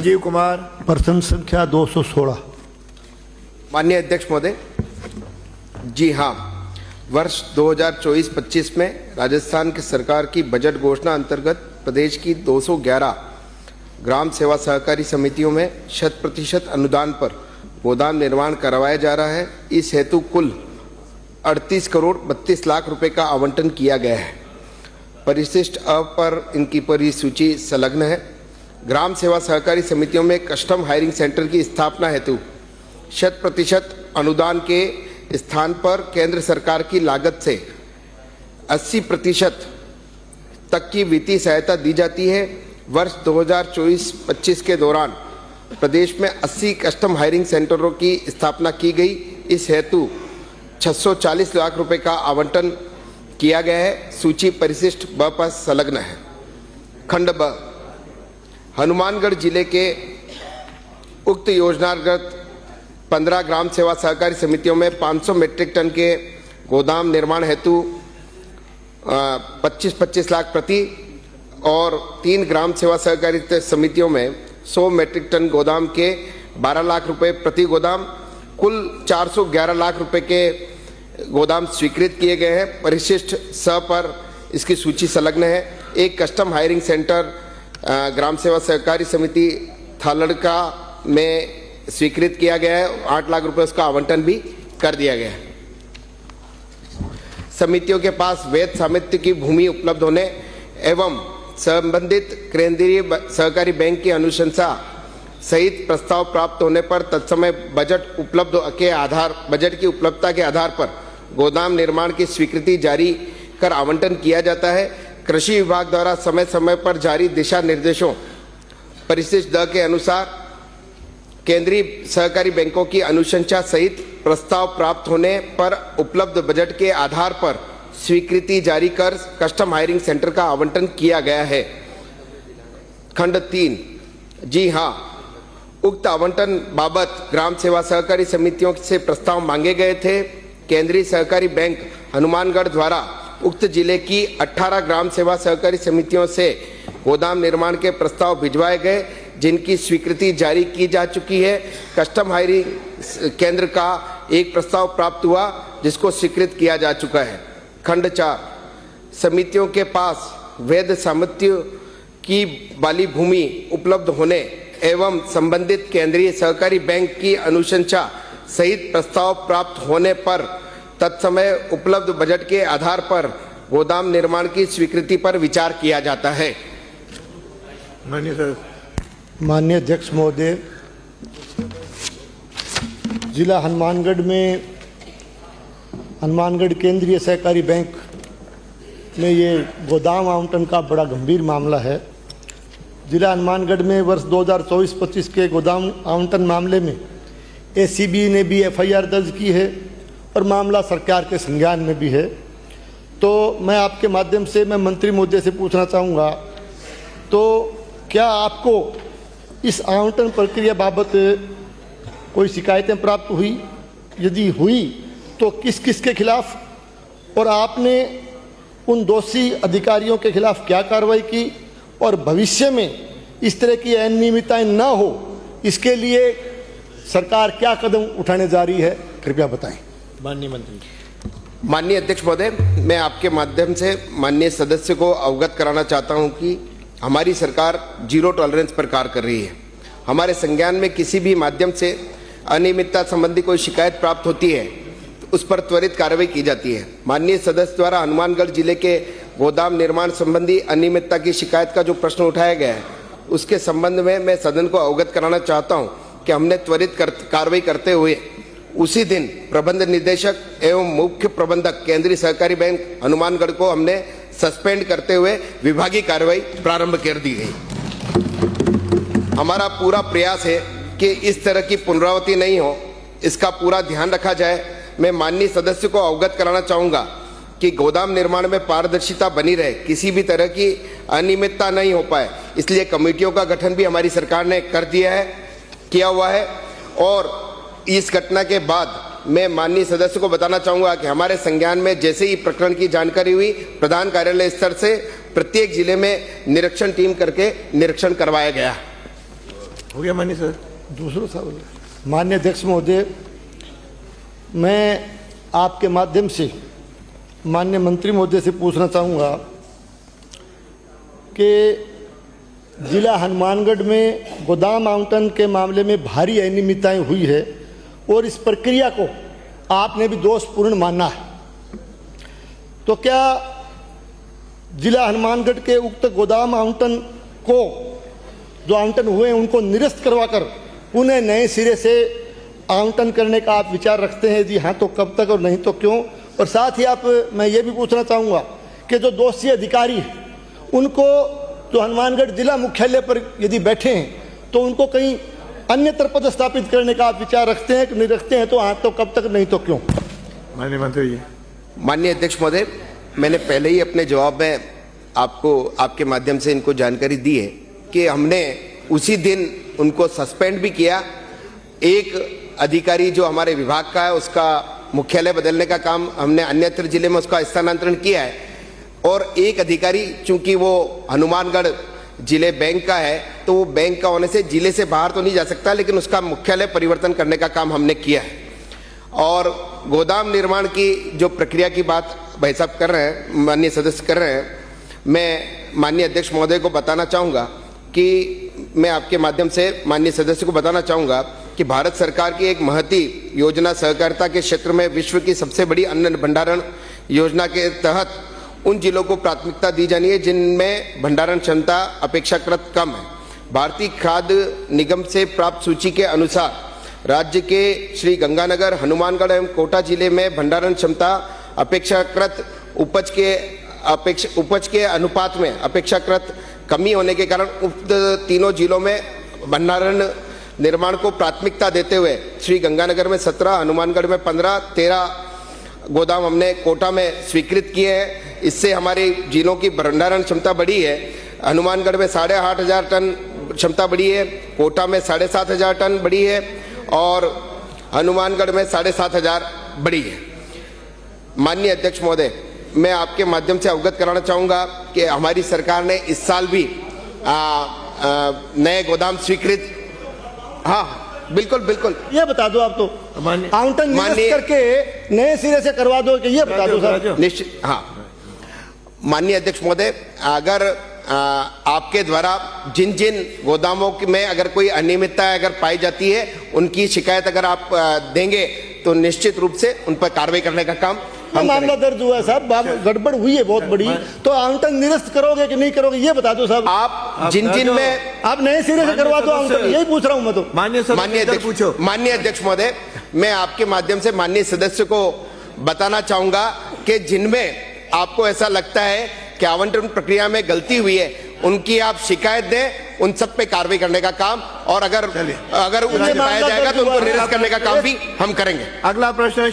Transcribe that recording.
संजीव कुमार। प्रश्न संख्या 216। माननीय अध्यक्ष महोदय, जी हाँ, वर्ष 2024-25 में राजस्थान की सरकार की बजट घोषणा अंतर्गत प्रदेश की 211 ग्राम सेवा सहकारी समितियों में 100% अनुदान पर गोदाम निर्माण करवाया जा रहा है। इस हेतु कुल 38 करोड़ 32 लाख रुपए का आवंटन किया गया है। परिशिष्ट अ पर इनकी पूरी सूची संलग्न है। ग्राम सेवा सहकारी समितियों में कस्टम हायरिंग सेंटर की स्थापना हेतु 100% अनुदान के स्थान पर केंद्र सरकार की लागत से 80% तक की वित्तीय सहायता दी जाती है। वर्ष 2024-25 के दौरान प्रदेश में 80 कस्टम हायरिंग सेंटरों की स्थापना की गई। इस हेतु 640 लाख रुपए का आवंटन किया गया है। सूची परिशिष्ट ब पर संलग्न है। खंड ब, हनुमानगढ़ जिले के उक्त योजनागत 15 ग्राम सेवा सहकारी समितियों में 500 मीट्रिक टन के गोदाम निर्माण हेतु 25-25 लाख प्रति और 3 ग्राम सेवा सहकारी समितियों में 100 मीट्रिक टन गोदाम के 12 लाख रुपए प्रति गोदाम, कुल 411 लाख रुपए के गोदाम स्वीकृत किए गए हैं। परिशिष्ट स पर इसकी सूची संलग्न है। एक कस्टम हायरिंग सेंटर ग्राम सेवा सहकारी समिति थालड़का में स्वीकृत किया गया है। 8 लाख रुपए उसका आवंटन भी कर दिया गया है। समितियों के पास वैध स्वामित्व की भूमि उपलब्ध होने एवं संबंधित केंद्रीय सहकारी बैंक की अनुशंसा सहित प्रस्ताव प्राप्त होने पर तत्समय बजट की उपलब्धता के आधार पर गोदाम निर्माण की स्वीकृति जारी कर आवंटन किया जाता है। कृषि विभाग द्वारा समय समय पर जारी दिशा निर्देशों परिशिष्ट द के अनुसार केंद्रीय सहकारी बैंकों की अनुशंसा सहित प्रस्ताव प्राप्त होने पर उपलब्ध बजट के आधार पर स्वीकृति जारी कर कस्टम हायरिंग सेंटर का आवंटन किया गया है। खंड 3, जी हाँ, उक्त आवंटन बाबत ग्राम सेवा सहकारी समितियों से प्रस्ताव मांगे गए थे। केंद्रीय सहकारी बैंक हनुमानगढ़ द्वारा उक्त जिले की 18 ग्राम सेवा सहकारी समितियों से गोदाम निर्माण के प्रस्ताव भिजवाए गए, जिनकी स्वीकृति जारी की जा चुकी है। कस्टम हायरिंग केंद्र का एक प्रस्ताव प्राप्त हुआ, जिसको स्वीकृत किया जा चुका है। खंड 4, समितियों के पास वैध स्वामित्व की वाली भूमि उपलब्ध होने एवं संबंधित केंद्रीय सहकारी बैंक की अनुशंसा सहित प्रस्ताव प्राप्त होने पर तत्समय उपलब्ध बजट के आधार पर गोदाम निर्माण की स्वीकृति पर विचार किया जाता है। माननीय अध्यक्ष महोदय, जिला हनुमानगढ़ में हनुमानगढ़ केंद्रीय सहकारी बैंक में ये गोदाम आवंटन का बड़ा गंभीर मामला है। जिला हनुमानगढ़ में वर्ष 2024-25 के गोदाम आवंटन मामले में एसीबी ने भी FIR दर्ज की है और मामला सरकार के संज्ञान में भी है। तो मैं आपके माध्यम से मंत्री महोदय से पूछना चाहूँगा, तो क्या आपको इस आवंटन प्रक्रिया बाबत कोई शिकायतें प्राप्त हुई? यदि हुई तो किस किस के खिलाफ, और आपने उन दोषी अधिकारियों के खिलाफ क्या कार्रवाई की, और भविष्य में इस तरह की अनियमितताएं न हो इसके लिए सरकार क्या कदम उठाने जा रही है, कृपया बताएं। माननीय मंत्री। माननीय अध्यक्ष महोदय, मैं आपके माध्यम से माननीय सदस्य को अवगत कराना चाहता हूं कि हमारी सरकार जीरो टॉलरेंस पर कार्य कर रही है। हमारे संज्ञान में किसी भी माध्यम से अनियमितता संबंधी कोई शिकायत प्राप्त होती है तो उस पर त्वरित कार्रवाई की जाती है। माननीय सदस्य द्वारा हनुमानगढ़ जिले के गोदाम निर्माण संबंधी अनियमितता की शिकायत का जो प्रश्न उठाया गया है, उसके संबंध में मैं सदन को अवगत कराना चाहता हूं कि हमने त्वरित कार्रवाई करते हुए उसी दिन प्रबंध निदेशक एवं मुख्य प्रबंधक केंद्रीय सहकारी बैंक हनुमानगढ़ को हमने सस्पेंड करते हुए विभागीय कार्रवाई प्रारंभ कर दी गई। हमारा पूरा प्रयास है कि इस तरह की पुनरावृत्ति नहीं हो, इसका पूरा ध्यान रखा जाए। मैं माननीय सदस्य को अवगत कराना चाहूँगा कि गोदाम निर्माण में पारदर्शिता बनी रहे, किसी भी तरह की अनियमितता नहीं हो पाए, इसलिए कमेटियों का गठन भी हमारी सरकार ने किया हुआ है। और इस घटना के बाद मैं माननीय सदस्य को बताना चाहूँगा कि हमारे संज्ञान में जैसे ही प्रकरण की जानकारी हुई, प्रधान कार्यालय स्तर से प्रत्येक जिले में निरीक्षण टीम करके निरीक्षण करवाया गया। हो गया माननीय सर। दूसरों सवाल। माननीय अध्यक्ष महोदय, मैं आपके माध्यम से माननीय मंत्री महोदय से पूछना चाहूँगा कि जिला हनुमानगढ़ में गोदाम आवंटन के मामले में भारी अनियमितताएं हुई है और इस प्रक्रिया को आपने भी दोषपूर्ण माना है, तो क्या जिला हनुमानगढ़ के उक्त गोदाम आवंटन को जो आवंटन हुए हैं उनको निरस्त करवाकर पुनः नए सिरे से आवंटन करने का आप विचार रखते हैं? जी हाँ तो कब तक और नहीं तो क्यों? और साथ ही मैं ये भी पूछना चाहूँगा कि जो दोषी अधिकारी हैं उनको जो हनुमानगढ़ जिला मुख्यालय पर यदि बैठे हैं तो उनको कहीं अन्यत्र पदस्थापित करने का आप विचार रखते हैं कि नहीं रखते हैं? तो हाँ तो कब तक नहीं तो क्यों? माननीय मंत्री जी। माननीय अध्यक्ष महोदय, मैंने पहले ही अपने जवाब में आपको आपके माध्यम से इनको जानकारी दी है कि हमने उसी दिन उनको सस्पेंड भी किया। एक अधिकारी जो हमारे विभाग का है उसका मुख्यालय बदलने का काम हमने अन्यत्र जिले में उसका स्थानांतरण किया है, और एक अधिकारी चूंकि वो हनुमानगढ़ जिले बैंक का है तो वो बैंक का होने से जिले से बाहर तो नहीं जा सकता, लेकिन उसका मुख्यालय परिवर्तन करने का काम हमने किया है। और गोदाम निर्माण की जो प्रक्रिया की बात भाई साहब कर रहे हैं, माननीय सदस्य कर रहे हैं, मैं माननीय अध्यक्ष महोदय को बताना चाहूँगा कि मैं आपके माध्यम से माननीय सदस्य को बताना चाहूँगा कि भारत सरकार की एक महती योजना सहकारिता के क्षेत्र में विश्व की सबसे बड़ी अन्न भंडारण योजना के तहत उन जिलों को प्राथमिकता दी जानी है जिनमें भंडारण क्षमता अपेक्षाकृत कम है। भारतीय खाद्य निगम से प्राप्त सूची के अनुसार राज्य के श्री गंगानगर, हनुमानगढ़ एवं कोटा जिले में भंडारण क्षमता अपेक्षाकृत उपज के अनुपात में अपेक्षाकृत कमी होने के कारण उक्त तीनों जिलों में भंडारण निर्माण को प्राथमिकता देते हुए श्री गंगानगर में 17, हनुमानगढ़ में 15, 13 गोदाम हमने कोटा में स्वीकृत किए हैं। इससे हमारे जिलों की भंडारण क्षमता बढ़ी है। हनुमानगढ़ में 8,500 टन क्षमता बढ़ी है, कोटा में 7,500 टन बढ़ी है और हनुमानगढ़ में 7,500 बढ़ी है। माननीय अध्यक्ष महोदय, मैं आपके माध्यम से अवगत कराना चाहूँगा कि हमारी सरकार ने इस साल भी नए गोदाम स्वीकृत, हाँ बिल्कुल बिल्कुल, ये बता दो आप तो आवंटन निरस्त करके नए सिरे से करवा दो कि ये बता दो सर। निश्चित, हाँ माननीय अध्यक्ष महोदय, अगर आपके द्वारा जिन जिन गोदामों में अगर कोई अनियमितता अगर पाई जाती है उनकी शिकायत अगर आप देंगे तो निश्चित रूप से उन पर कार्रवाई करने का काम हम मामला दर्ज हुआ है साहब, गड़बड़ हुई है बहुत बड़ी, तो आवंटन निरस्त करोगे कि नहीं करोगे ये बता दो साहब। आप जिन जिन में आप नए सिरे से करवा दो आवंटन, यही पूछ रहा हूं मैं तो। माननीय अध्यक्ष महोदय, मैं आपके माध्यम से माननीय सदस्य को बताना चाहूंगा कि जिनमें आपको ऐसा लगता है कि आवंटन प्रक्रिया में गलती हुई है उनकी आप शिकायत दें, उन सब पे कार्रवाई करने का काम, और अगर उन्हें पाया जाएगा तो उनको निरस्त करने का काम भी हम करेंगे। अगला प्रश्न